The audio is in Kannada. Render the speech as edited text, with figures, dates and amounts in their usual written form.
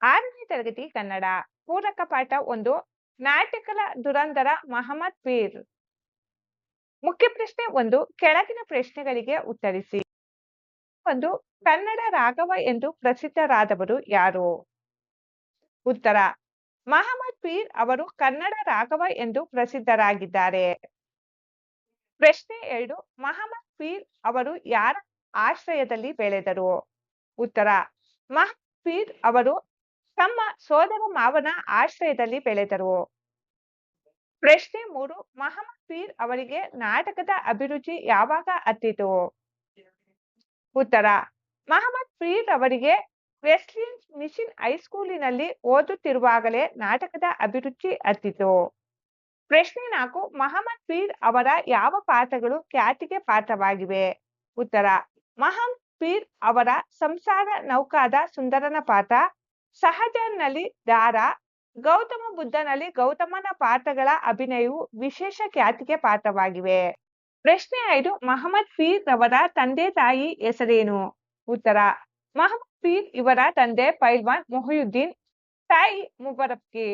6ನೇ ತರಗತಿ ಕನ್ನಡ ಪೂರಕ ಪಾಠ 1 ನಾಟಕದ ದುರಂಧರ ಮಹಮ್ಮದ್ ಪೀರ್. ಮುಖ್ಯ ಪ್ರಶ್ನೆ 1 ಕೆಳಗಿನ ಪ್ರಶ್ನೆಗಳಿಗೆ ಉತ್ತರಿಸಿ. 1 ಕನ್ನಡ ರಾಘವ ಎಂದು ಪ್ರಸಿದ್ಧರಾದವರು ಯಾರು? ಉತ್ತರ ಮಹಮ್ಮದ್ ಪೀರ್ ಅವರು ಕನ್ನಡ ರಾಘವ ಎಂದು ಪ್ರಸಿದ್ಧರಾಗಿದ್ದಾರೆ. ಪ್ರಶ್ನೆ 2 ಮಹಮ್ಮದ್ ಪೀರ್ ಅವರು ಯಾರ ಆಶ್ರಯದಲ್ಲಿ ಬೆಳೆದರು? ಉತ್ತರ ಮಹಮ್ಮದ್ ಪೀರ್ ಅವರು ತಮ್ಮ ಸೋದರ ಮಾವನ ಆಶ್ರಯದಲ್ಲಿ ಬೆಳೆದರು. ಪ್ರಶ್ನೆ 3 ಮಹಮ್ಮದ್ ಪೀರ್ ಅವರಿಗೆ ನಾಟಕದ ಅಭಿರುಚಿ ಯಾವಾಗ ಹತ್ತಿತು? ಉತ್ತರ ಮಹಮ್ಮದ್ ಪೀರ್ ಅವರಿಗೆ ವೆಸ್ಲಿಯನ್ ಮಿಷನ್ ಹೈಸ್ಕೂಲಿನಲ್ಲಿ ಓದುತ್ತಿರುವಾಗಲೇ ನಾಟಕದ ಅಭಿರುಚಿ ಹತ್ತಿತು. ಪ್ರಶ್ನೆ 4 ಮಹಮ್ಮದ್ ಪೀರ್ ಅವರ ಯಾವ ಪಾತ್ರಗಳು ಖ್ಯಾತಿಗೆ ಪಾತ್ರವಾಗಿವೆ? ಉತ್ತರ ಮಹಮ್ಮದ್ ಪೀರ್ ಅವರ ಸಂಸಾರ ನೌಕಾದ ಸುಂದರನ ಪಾತ್ರ, ಸಹಜನಲ್ಲಿ ದಾರ, ಗೌತಮ ಬುದ್ಧನಲ್ಲಿ ಗೌತಮನ ಪಾತ್ರಗಳ ಅಭಿನಯವು ವಿಶೇಷ ಖ್ಯಾತಿಗೆ ಪಾತ್ರವಾಗಿವೆ. ಪ್ರಶ್ನೆ 5 ಮಹಮ್ಮದ್ ಪೀರ್ ಅವರ ತಂದೆ ತಾಯಿ ಹೆಸರೇನು? ಉತ್ತರ ಮಹಮ್ಮದ್ ಪೀರ್ ಇವರ ತಂದೆ ಪೈಲ್ವಾನ್ ಮೊಹಿಯುದ್ದೀನ್, ತಾಯಿ ಮುಬರಕ್ಕಿ.